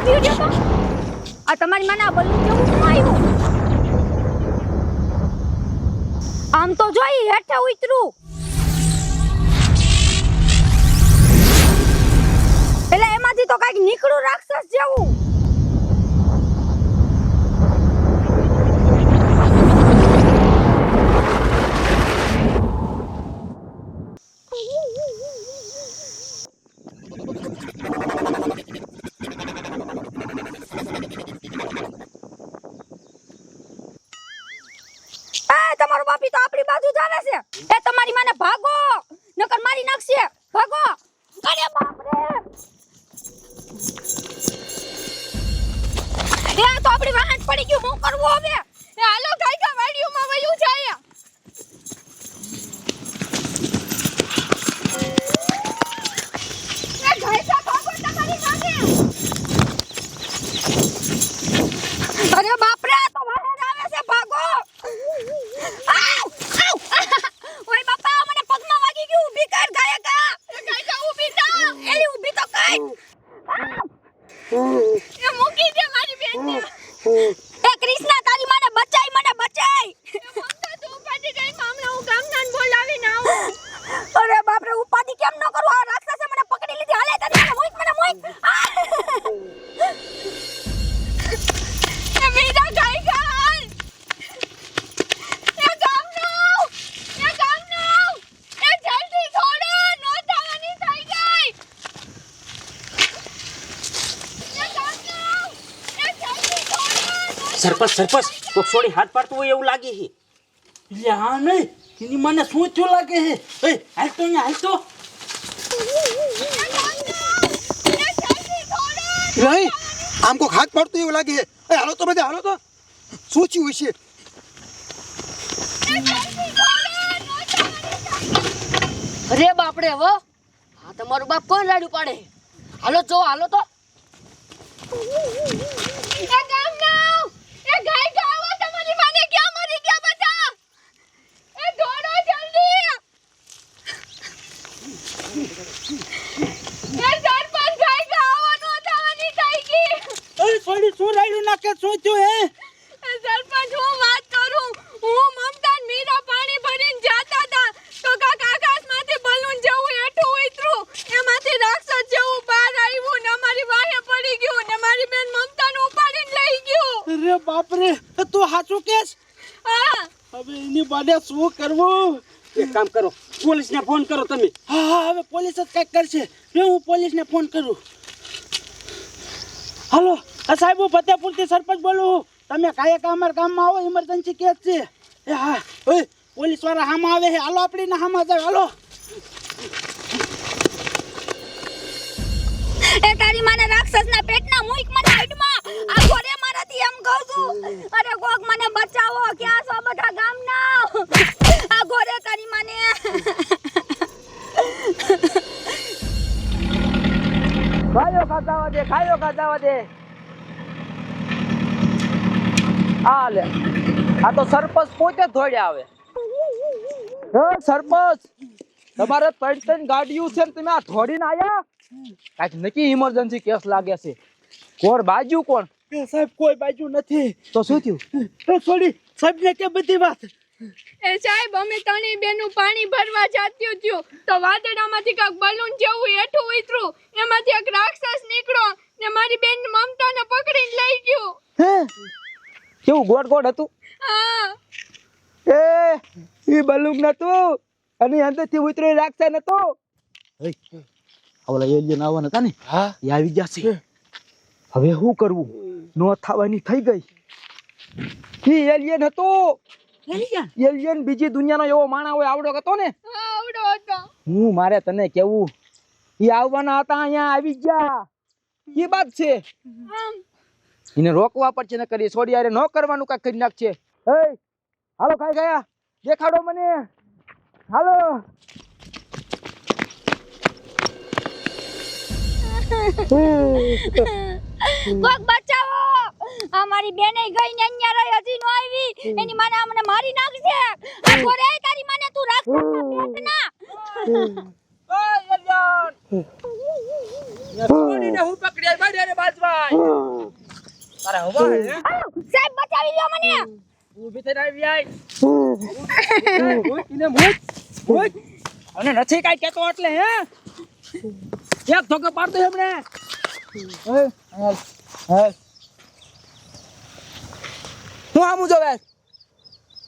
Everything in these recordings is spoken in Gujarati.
ઊભી રહ્યો તો આ તમારી માના બલૂન કેવું ન આવ્યું આમ તો જોઈ હેઠે ઉતરું એટલે એમાંથી તો કાંઈક નીકળું રાક્ષસ જેવું તમારો બાપી તો આપણી બાજુ જ આવે છે એ તમારી માને ભાગો નકર મારી નાખશે ભાગો અરે બાપ રે એ તો આપણી વાહન પડી ગયું હું કરવું હવે એ હાલો ગાયકા વાડીઓમાં વયું જાય એ ગાયકા ભાગો તમારી માને અરે બાપ રે તો વાહન આવે છે ભાગો આવ આવ ઓય બાપા મને પગમાં વાગી ગયું ઊભી કર ગાયકા ઊભી થા એલી ઊભી તો કર એ મૂકી દે મારી બેનને એ કૃષ્ણા તારી માને બચાઈ મને બચાઈ મમતા તું ઉપાડી ગઈ મામલા હું ગામનાન બોલાવીને આવું અરે બાપ રે ઉપાડી કેમ ન કરું આ રાક્ષસે મને પકડી લીધી હાલે તારી મને મોઈક એ વીરા ગાયકા સરપંચ કોક છોડી હાથ પાડતું હોય એવું લાગે છે એટલે હા નહીં એની મને શું થયું લાગે છે એ હાલ તો અહીંયા હાલ તો નહીં આમ કોક હાથ પાડતું એવું લાગે છે એ હાલો તો બધા હાલો તો શું થયું હશે અરે બાપડે હવે હા તમારું બાપ કોણ રાડું પાડે હાલો જો હાલો તો શું રાયડું નાખે શું થયું હે સરપંચ હું વાત કરું હું મમતા ને મીરા પાણી ભરીને જાતા હતા તો કાક આકાશમાંથી બલૂન જેવું હેઠું ઉતર્યું એમાંથી રાક્ષસ જેવું બહાર આવ્યું ને અમારી વાહે પડી ગયું ને મારી બેન મમતા ને ઉપાડીને લઈ ગયું અરે બાપ રે તું સાચું કેસ હા હવે એની બાને શું કરવું એક કામ કરો પોલીસને ફોન કરો તમે હા હા હવે પોલીસ જ કંઈક કરશે હું પોલીસને ફોન કરું હાલો આ સાહેબ હું ફતેપુરથી સરપંચ બોલું તમે કાયકા અમારા ગામમાં આવો ઇમરજન્સી કેસ છે એ હા ઓય પોલીસ વાળા હામાં આવે છે હાલો આપણી હામાં જાવ હાલો એ તારી માને રાક્ષસના પેટના મુઈક મને સાઈડમાં આ ઘોડે મારાથી એમ કહું છું અરે કોક મને બચાવો ક્યાં છો બધા ગામના આ ઘોડે તારી માને ખાયો ખાતાવા દે આ લે આ તો સરપંચ પોતે ધોડ્યા આવે હે સરપંચ તમારે ત્રણ ગાડીઓ છે ને તમે આ ધોડીને આયા કાંઈક નક્કી ઇમરજન્સી કેસ લાગે છે કોણ બાજુ કોણ એ સાહેબ કોઈ બાજુ નથી તો શું થયું એ છોડી સાહેબને કે બધી વાત એ સાહેબ અમે તણી બેનું પાણી ભરવા જાત્યું થયું તો વાદળામાંથી કાક બલૂન જેવું હેઠું ઉતર્યું એમાંથી એક રાક્ષસ નીકળ્યો ને મારી બેન મમતાને પકડીને લઈ ગયો હે કેવું ગોળ ગોળ હતું હા એ ઈ બલૂન નતું અને અંદરથી ઉતરી રાખશે નતો ઓલા એલિયન આવવાના હતા ને હા એ આવી જશે હવે શું કરવું નો થવાની થઈ ગઈ ઈ એલિયન હતો એલિયન બીજી દુનિયાનો એવો માણા હોય આવડો હતો ને આવડો હતો હું મારે તને કેવું ઈ આવવાના હતા અહીંયા આવી ગયા ઈ વાત છે એને રોકવા પડશે ન કરી છોડી યાર ન કરવાનું કાંઈ કરી નાખશે એ હાલો કાંઈ ગયા દેખાડો મને હાલો કોક બચાવો અમારી બેને ગઈ ને અહીંયા રહી હજી નો આવી એની માને અમને મારી નાખશે આ ઘોડે તારી માને તું રાક્ષસના પેટના ઓય એલિયન છોડીને હું પકડી બાડે રે બાજવાય તારે હવા હે સાહેબ બચાવી લ્યો મને ઊભી થઈને આવી આય ઈને મૂક અને નથી કાઈ કેતો એટલે હે એક ધોકો પાડતો એમને હે હાલ હું આમુ જોવે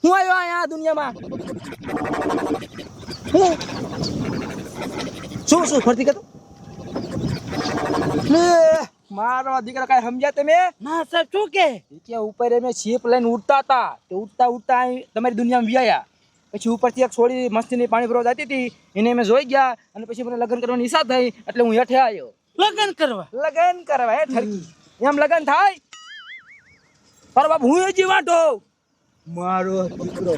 હું આવ્યો આ દુનિયામાં હું શું ફરતી કેતો લે મારો દીકરા કાઈ સમજ્યા તમે ના સાહેબ શું કે કે ઉપર મેં શીપ લઈને ઉડતા હતા તે ઉડતા અહીં તમારી દુનિયામાં વ્યાયા પછી ઉપરથી એક છોડી મસ્તીની પાણી ભરવા જતી હતી એને મેં જોઈ ગયા અને પછી મને લગ્ન કરવાની ઈચ્છા થઈ એટલે હું હેઠે આવ્યો લગ્ન કરવા હે ઠરકી એમ લગ્ન થાય પર બાપ હું હજી વાટો મારો દીકરો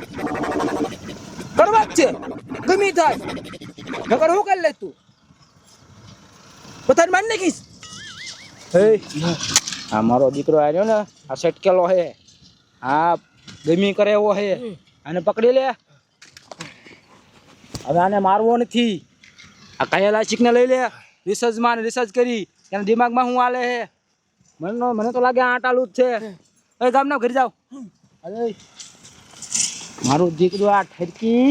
કરવા જ છે ગમી થાય નકર હું કરી લે તું પોતાની માન નાખીશ આ મારો દીકરો આવ્યો ને આ સટકેલો હે આ ગમી કરે એવો હે આને પકડી લે હવે આને મારવો નથી આ કયેલા શીખને લઈ લે રિસર્ચ કરી એના દિમાગમાં શું હાલે હે મને તો લાગે આટાલું જ છે એ ગામના ઘરે જાવ અરે મારું દીકરું આ ઠરકી